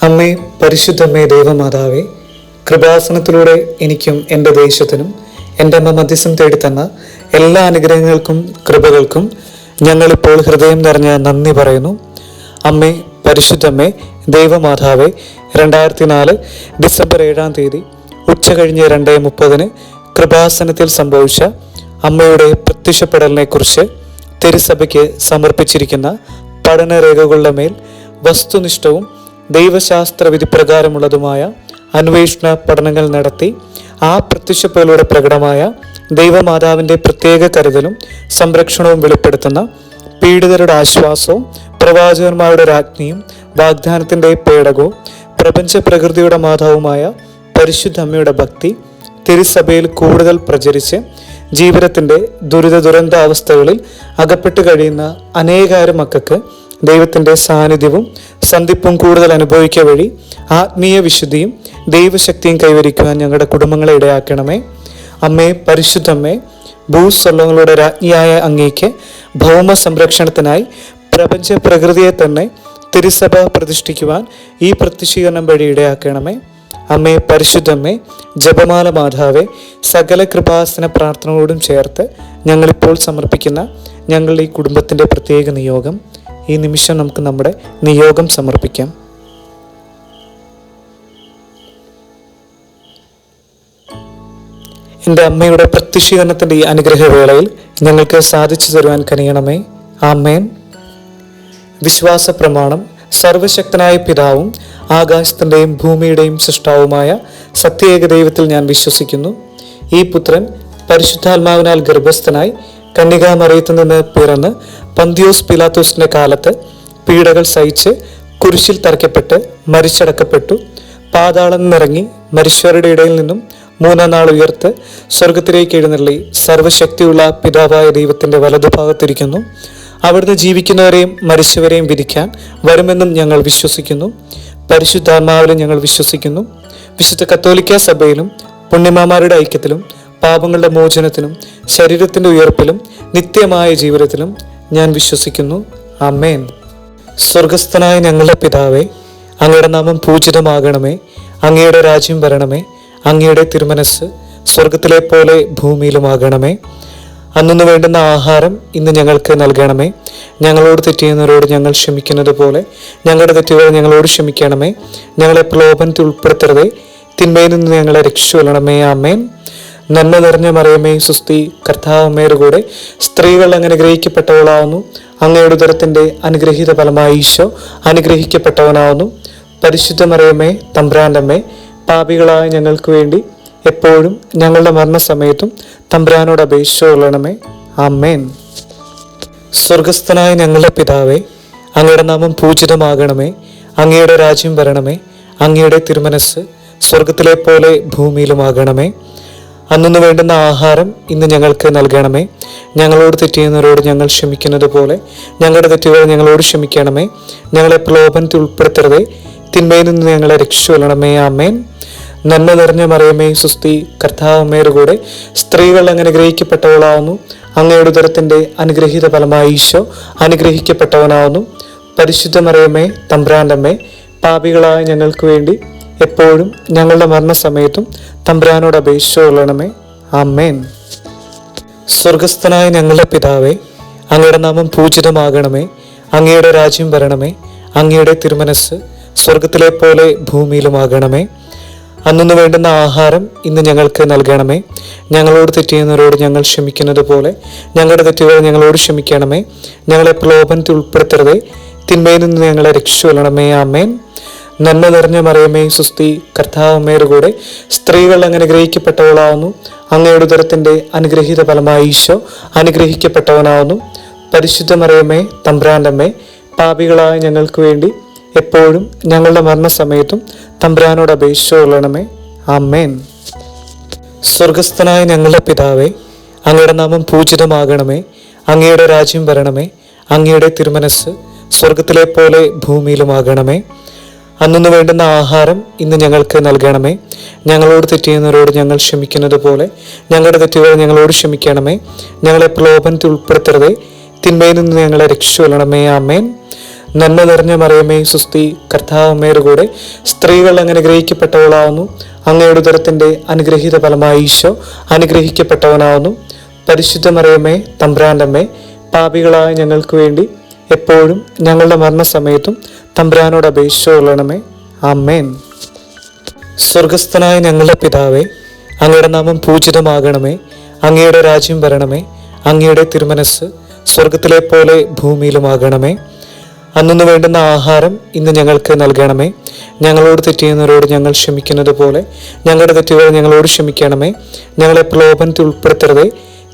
അമ്മേ, പരിശുദ്ധമ്മേ, ദൈവമാതാവേ, കൃപാസനത്തിലൂടെ എനിക്കും എൻ്റെ ദേശത്തിനും എൻ്റെ അമ്മ മധ്യസ്ഥം തേടിത്തന്ന എല്ലാ അനുഗ്രഹങ്ങൾക്കും കൃപകൾക്കും ഞങ്ങളിപ്പോൾ ഹൃദയം നിറഞ്ഞ നന്ദി പറയുന്നു. അമ്മേ, പരിശുദ്ധമ്മേ, ദൈവമാതാവേ, 2004 ഡിസംബർ 7-ാം തീയതി ഉച്ചകഴിഞ്ഞ് 2:30 കൃപാസനത്തിൽ സംഭവിച്ച അമ്മയുടെ പ്രത്യക്ഷപ്പെടലിനെ കുറിച്ച് തിരുസഭയ്ക്ക് സമർപ്പിച്ചിരിക്കുന്ന പഠനരേഖകളുടെ മേൽ വസ്തുനിഷ്ഠവും ദൈവശാസ്ത്ര വിധിപ്രകാരമുള്ളതുമായ അന്വേഷണ പഠനങ്ങൾ നടത്തി ആ പ്രത്യക്ഷപ്പെടലിലൂടെ പ്രകടമായ ദൈവമാതാവിൻ്റെ പ്രത്യേക കരുതലും സംരക്ഷണവും വെളിപ്പെടുത്തുന്ന പീഡിതരുടെ ആശ്വാസവും പ്രവാചകന്മാരുടെ രാജ്ഞിയും വാഗ്ദാനത്തിൻ്റെ പേടകവും പ്രപഞ്ച പ്രകൃതിയുടെ മാതാവുമായ പരിശുദ്ധ അമ്മയുടെ ഭക്തി തിരുസഭയിൽ കൂടുതൽ പ്രചരിച്ച് ജീവിതത്തിൻ്റെ ദുരന്ത അവസ്ഥകളിൽ അകപ്പെട്ട് കഴിയുന്ന അനേകായിരം മക്കൾക്ക് ദൈവത്തിൻ്റെ സാന്നിധ്യവും സന്ധിപ്പും കൂടുതൽ അനുഭവിക്കുക വഴി ആത്മീയ വിശുദ്ധിയും ദൈവശക്തിയും കൈവരിക്കുവാൻ ഞങ്ങളുടെ കുടുംബങ്ങളെ ഇടയാക്കണമേ. അമ്മേ, പരിശുദ്ധമ്മേ, ഭൂസ്വലങ്ങളുടെ രാജ്ഞിയായ അങ്ങേക്ക് ഭൗമ സംരക്ഷണത്തിനായി പ്രപഞ്ച പ്രകൃതിയെ തന്നെ തിരുസഭ പ്രതിഷ്ഠിക്കുവാൻ ഈ പ്രത്യക്ഷീകരണം വഴി ഇടയാക്കണമേ. അമ്മേ, പരിശുദ്ധമ്മേ, ജപമാല മാതാവേ, സകല കൃപാസന പ്രാർത്ഥനകളോടും ചേർത്ത് ഞങ്ങളിപ്പോൾ സമർപ്പിക്കുന്ന ഞങ്ങളുടെ ഈ കുടുംബത്തിൻ്റെ പ്രത്യേക നിയോഗം ഈ നിമിഷം നമുക്ക് നമ്മുടെ നിയോഗം സമർപ്പിക്കാം. എൻ്റെ അമ്മയുടെ പ്രത്യക്ഷീകരണത്തിൻ്റെ ഈ അനുഗ്രഹവേളയിൽ ഞങ്ങൾക്ക് സാധിച്ചു തരുവാൻ കനിയണമേ. ആമേൻ. വിശ്വാസ പ്രമാണം. സർവശക്തനായ പിതാവും ആകാശത്തിൻ്റെയും ഭൂമിയുടെയും സൃഷ്ടാവുമായ സത്യേക ദൈവത്തിൽ ഞാൻ വിശ്വസിക്കുന്നു. ഈ പുത്രൻ പരിശുദ്ധാത്മാവിനാൽ ഗർഭസ്ഥനായി കന്യകാമറിയത്തിൽ നിന്ന് പിറന്ന് പന്തിയോസ് പിലാത്തോസിൻ്റെ കാലത്ത് പീഡകൾ സഹിച്ച് കുരിശിൽ തറയ്ക്കപ്പെട്ട് മരിച്ചടക്കപ്പെട്ടു. പാതാളം നിന്നിറങ്ങി മരിച്ചവരുടെ ഇടയിൽ നിന്നും 3-ാം നാൾ ഉയർത്ത് സ്വർഗത്തിലേക്ക് എഴുന്നള്ളി സർവശക്തിയുള്ള പിതാവായ ദൈവത്തിൻ്റെ വലതുഭാഗത്തിരിക്കുന്നു. അവിടുന്ന് ജീവിക്കുന്നവരെയും മരിച്ചവരെയും വിധിക്കാൻ വരുമെന്നും ഞങ്ങൾ വിശ്വസിക്കുന്നു. പരിശുദ്ധാത്മാവിലും ഞങ്ങൾ വിശ്വസിക്കുന്നു. വിശുദ്ധ കത്തോലിക്ക സഭയിലും പുണ്യമാമാരുടെ ഐക്യത്തിലും പാപങ്ങളുടെ മോചനത്തിനും ശരീരത്തിൻ്റെ ഉയർപ്പിലും നിത്യമായ ജീവിതത്തിലും ഞാൻ വിശ്വസിക്കുന്നു. ആമേൻ. സ്വർഗസ്ഥനായ ഞങ്ങളുടെ പിതാവേ, അങ്ങയുടെ നാമം പൂജിതമാകണമേ. അങ്ങയുടെ രാജ്യം വരണമേ. അങ്ങയുടെ തിരുമനസ് സ്വർഗത്തിലെ പോലെ ഭൂമിയിലുമാകണമേ. അന്നു വേണ്ടുന്ന ആഹാരം ഇന്ന് ഞങ്ങൾക്ക് നൽകണമേ. ഞങ്ങളോട് തെറ്റിയുന്നവരോട് ഞങ്ങൾ ക്ഷമിക്കുന്നത് പോലെ ഞങ്ങളുടെ തെറ്റുകൾ ഞങ്ങളോട് ക്ഷമിക്കണമേ. ഞങ്ങളെ പ്രലോഭനത്തിൽ ഉൾപ്പെടുത്തരുതേ, തിന്മയിൽ നിന്ന് ഞങ്ങളെ രക്ഷിച്ചുകൊള്ളണമേ. ആമേൻ. നന്മ നിറഞ്ഞ മറിയമേ, സുസ്തി, കർത്താവ് അങ്ങയുടെ കൂടെ സ്ത്രീകൾ അങ്ങ് അനുഗ്രഹിക്കപ്പെട്ടവളാവുന്നു. അങ്ങയുടെ ഉദരത്തിൻ്റെ അനുഗ്രഹീത ഫലമായി ഈശോ അനുഗ്രഹിക്കപ്പെട്ടവനാവുന്നു. പരിശുദ്ധ മറിയമേ, തമ്പുരാൻ്റെ അമ്മേ, പാപികളായ ഞങ്ങൾക്ക് വേണ്ടി എപ്പോഴും ഞങ്ങളുടെ മരണസമയത്തും തമ്പുരാനോട് അപേക്ഷിച്ചുകൊള്ളണമേ. ആമേൻ. സ്വർഗസ്ഥനായ ഞങ്ങളുടെ പിതാവേ, അങ്ങയുടെ നാമം പൂജിതമാകണമേ. അങ്ങയുടെ രാജ്യം വരണമേ. അങ്ങയുടെ തിരുമനസ് സ്വർഗത്തിലെ പോലെ ഭൂമിയിലുമാകണമേ. അന്നു വേണ്ടുന്ന ആഹാരം ഇന്ന് ഞങ്ങൾക്ക് നൽകണമേ. ഞങ്ങളോട് തെറ്റിയുന്നവരോട് ഞങ്ങൾ ക്ഷമിക്കുന്നത് പോലെ ഞങ്ങളുടെ തെറ്റുകൾ ഞങ്ങളോട് ക്ഷമിക്കണമേ. ഞങ്ങളെ പ്രലോഭനത്തിൽ ഉൾപ്പെടുത്തരുതേ, തിന്മയിൽ നിന്ന് ഞങ്ങളെ രക്ഷിച്ചുകൊള്ളണമേ. ആമേൻ. നന്മ നിറഞ്ഞ മറിയമേ, സുസ്തി, കർത്താവ് അങ്ങയുടെ കൂടെ സ്ത്രീകൾ അങ്ങ് അനുഗ്രഹിക്കപ്പെട്ടവളാവുന്നു. അങ്ങയുടെ ഉദരത്തിൻ്റെ അനുഗ്രഹീത ഫലമായി ഈശോ അനുഗ്രഹിക്കപ്പെട്ടവനാവുന്നു. പരിശുദ്ധ മറിയമേ, തമ്പുരാൻ്റെ അമ്മേ, പാപികളായ ഞങ്ങൾക്ക് വേണ്ടി എപ്പോഴും ഞങ്ങളുടെ മരണസമയത്തും തമ്പുരാനോട് അപേക്ഷിച്ചുകൊള്ളണമേ. ആമേൻ. സ്വർഗസ്ഥനായ ഞങ്ങളുടെ പിതാവേ, അങ്ങയുടെ നാമം പൂജിതമാകണമേ. അങ്ങയുടെ രാജ്യം വരണമേ. അങ്ങയുടെ തിരുമനസ് സ്വർഗത്തിലെ പോലെ ഭൂമിയിലുമാകണമേ. അന്നു വേണ്ടുന്ന ആഹാരം ഇന്ന് ഞങ്ങൾക്ക് നൽകണമേ. ഞങ്ങളോട് തെറ്റിയുന്നവരോട് ഞങ്ങൾ ക്ഷമിക്കുന്നത് പോലെ ഞങ്ങളുടെ തെറ്റുകൾ ഞങ്ങളോട് ക്ഷമിക്കണമേ. ഞങ്ങളെ പ്രലോഭനത്തിൽ ഉൾപ്പെടുത്തരുതേ, തിന്മയിൽ നിന്ന് ഞങ്ങളെ രക്ഷിച്ചുകൊള്ളണമേ. ആമേൻ. നന്മ നിറഞ്ഞ മറിയമേ, സുസ്തി, കർത്താവ് അങ്ങയുടെ കൂടെ സ്ത്രീകൾ അങ്ങ് അനുഗ്രഹിക്കപ്പെട്ടവളാവുന്നു. അങ്ങയുടെ ഉദരത്തിൻ്റെ അനുഗ്രഹീത ഫലമായി ഈശോ അനുഗ്രഹിക്കപ്പെട്ടവനാവുന്നു. പരിശുദ്ധ മറിയമേ, തമ്പുരാൻ്റെ അമ്മേ, പാപികളായ ഞങ്ങൾക്ക് വേണ്ടി എപ്പോഴും ഞങ്ങളുടെ മരണസമയത്തും തമ്പുരാനോട് അപേക്ഷിച്ചുകൊള്ളണമേ. ആമേൻ. സ്വർഗസ്ഥനായ ഞങ്ങളുടെ പിതാവേ, അങ്ങയുടെ നാമം പൂജിതമാകണമേ. അങ്ങയുടെ രാജ്യം വരണമേ. അങ്ങയുടെ തിരുമനസ് സ്വർഗത്തിലെ പോലെ ഭൂമിയിലുമാകണമേ. അന്നു വേണ്ടുന്ന ആഹാരം ഇന്ന് ഞങ്ങൾക്ക് നൽകണമേ. ഞങ്ങളോട് തെറ്റിയുന്നവരോട് ഞങ്ങൾ ക്ഷമിക്കുന്നത് പോലെ ഞങ്ങളുടെ തെറ്റുകൾ ഞങ്ങളോട് ക്ഷമിക്കണമേ. ഞങ്ങളെ പ്രലോഭനത്തിൽ ഉൾപ്പെടുത്തരുതേ, തിന്മയിൽ നിന്ന് ഞങ്ങളെ രക്ഷിച്ചുകൊള്ളണമേ. ആമേൻ. നന്മ നിറഞ്ഞ മറിയമേ സുസ്തി, കർത്താവ് അങ്ങയുടെ കൂടെ സ്ത്രീകൾ അങ്ങ് അനുഗ്രഹിക്കപ്പെട്ടവളാവുന്നു. അങ്ങയുടെ ഉദരത്തിന്റെ അനുഗ്രഹീത ഫലമായി ഈശോ അനുഗ്രഹിക്കപ്പെട്ടവനാവുന്നു. പരിശുദ്ധ മറിയമേ തമ്പുരാന്റെ അമ്മേ, പാപികളായ ഞങ്ങൾക്ക് വേണ്ടി എപ്പോഴും ഞങ്ങളുടെ മരണസമയത്തും തമ്പുരാനോട് അപേക്ഷിച്ചുകൊള്ളണമേ. ആമേൻ. സ്വർഗസ്ഥനായ ഞങ്ങളുടെ പിതാവേ, അങ്ങയുടെ നാമം പൂജിതമാകണമേ. അങ്ങയുടെ രാജ്യം വരണമേ. അങ്ങയുടെ തിരുമനസ് സ്വർഗത്തിലെ പോലെ ഭൂമിയിലുമാകണമേ. അന്നു വേണ്ടുന്ന ആഹാരം ഇന്ന് ഞങ്ങൾക്ക് നൽകണമേ. ഞങ്ങളോട് തെറ്റിയുന്നവരോട് ഞങ്ങൾ ക്ഷമിക്കുന്നത് പോലെ ഞങ്ങളുടെ തെറ്റുകൾ ഞങ്ങളോട് ക്ഷമിക്കണമേ. ഞങ്ങളെ പ്രലോഭനത്തിൽ ഉൾപ്പെടുത്തരുതേ,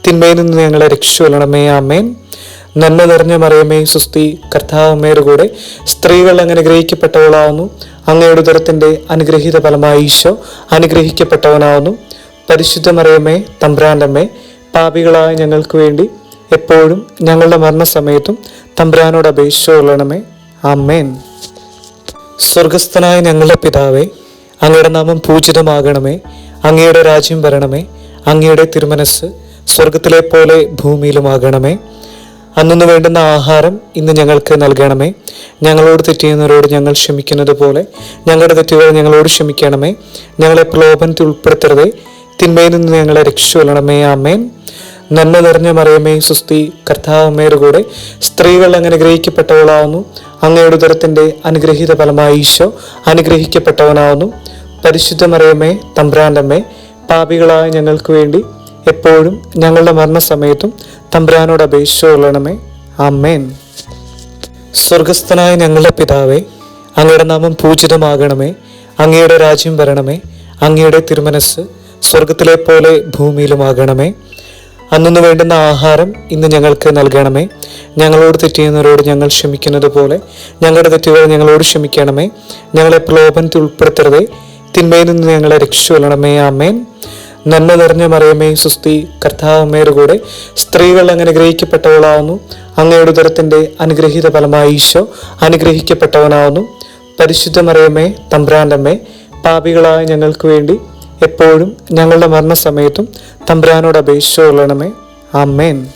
തിന്മയിൽ നിന്ന് ഞങ്ങളെ രക്ഷിച്ചുകൊള്ളണമേ. ആമേൻ. നന്മ നിറഞ്ഞ മറിയമേ സുസ്തി, കർത്താവ് അങ്ങയുടെ കൂടെ സ്ത്രീകൾ അങ്ങ് അനുഗ്രഹിക്കപ്പെട്ടവളാവുന്നു. അങ്ങയുടെ ഉദരത്തിന്റെ അനുഗ്രഹീത ഫലമായി ഈശോ അനുഗ്രഹിക്കപ്പെട്ടവനാവുന്നു. പരിശുദ്ധ മറിയമേ തമ്പുരാന്റെ അമ്മേ, പാപികളായ ഞങ്ങൾക്ക് വേണ്ടി എപ്പോഴും ഞങ്ങളുടെ മരണസമയത്തും തമ്പുരാനോട് അപേക്ഷിച്ചുകൊള്ളണമേ. ആമേൻ. സ്വർഗസ്ഥനായ ഞങ്ങളുടെ പിതാവേ, അങ്ങയുടെ നാമം പൂജിതമാകണമേ. അങ്ങയുടെ രാജ്യം വരണമേ. അങ്ങയുടെ തിരുമനസ് സ്വർഗത്തിലെ പോലെ ഭൂമിയിലുമാകണമേ. അന്നു വേണ്ടുന്ന ആഹാരം ഇന്ന് ഞങ്ങൾക്ക് നൽകണമേ. ഞങ്ങളോട് തെറ്റിയുന്നവരോട് ഞങ്ങൾ ക്ഷമിക്കുന്നത് പോലെ ഞങ്ങളുടെ തെറ്റുകൾ ഞങ്ങളോട് ക്ഷമിക്കണമേ. ഞങ്ങളെ പ്രലോഭനത്തിൽ ഉൾപ്പെടുത്തരുതേ, തിന്മയിൽ നിന്ന് ഞങ്ങളെ രക്ഷിച്ചുകൊള്ളണമേ. ആമേൻ. നന്മ നിറഞ്ഞ മറിയമേ സുസ്തി, കർത്താവ് അങ്ങയുടെ കൂടെ സ്ത്രീകൾ അങ്ങ് അനുഗ്രഹിക്കപ്പെട്ടവളാവുന്നു. അങ്ങയുടെ ഉദരത്തിന്റെ അനുഗ്രഹീത ഫലമായി ഈശോ അനുഗ്രഹിക്കപ്പെട്ടവനാവുന്നു. പരിശുദ്ധ മറിയമേ തമ്പുരാന്റെ അമ്മേ, പാപികളായ ഞങ്ങൾക്ക് വേണ്ടി എപ്പോഴും ഞങ്ങളുടെ മരണസമയത്തും തമ്പുരാനോട് അപേക്ഷിച്ചുകൊള്ളണമേ. ആമേൻ. സ്വർഗസ്ഥനായ ഞങ്ങളുടെ പിതാവേ, അങ്ങയുടെ നാമം പൂജിതമാകണമേ. അങ്ങയുടെ രാജ്യം വരണമേ. അങ്ങയുടെ തിരുമനസ് സ്വർഗത്തിലെ പോലെ ഭൂമിയിലുമാകണമേ. അന്നു വേണ്ടുന്ന ആഹാരം ഇന്ന് ഞങ്ങൾക്ക് നൽകണമേ. ഞങ്ങളോട് തെറ്റിയുന്നവരോട് ഞങ്ങൾ ക്ഷമിക്കുന്നത് പോലെ ഞങ്ങളുടെ തെറ്റുകൾ ഞങ്ങളോട് ക്ഷമിക്കണമേ. ഞങ്ങളെ പ്രലോഭനത്തിൽ ഉൾപ്പെടുത്തരുതേ, തിന്മയിൽ നിന്ന് ഞങ്ങളെ രക്ഷിച്ചുകൊള്ളണമേ. ആമേൻ. നന്മ നിറഞ്ഞ മറിയമേ സുസ്തി, കർത്താവ് അങ്ങയുടെ കൂടെ സ്ത്രീകൾ അങ്ങ് അനുഗ്രഹിക്കപ്പെട്ടവളാവുന്നു. അങ്ങയുടെ ഉദരത്തിന്റെ അനുഗ്രഹീത ഫലമായി ഈശോ അനുഗ്രഹിക്കപ്പെട്ടവനാവുന്നു. പരിശുദ്ധ മറിയമേ തമ്പുരാന്റെ അമ്മേ, പാപികളായ ഞങ്ങൾക്ക് വേണ്ടി എപ്പോഴും ഞങ്ങളുടെ മരണസമയത്തും തമ്പുരാനോട് അപേക്ഷിച്ചുകൊള്ളണമേ. ആമേൻ.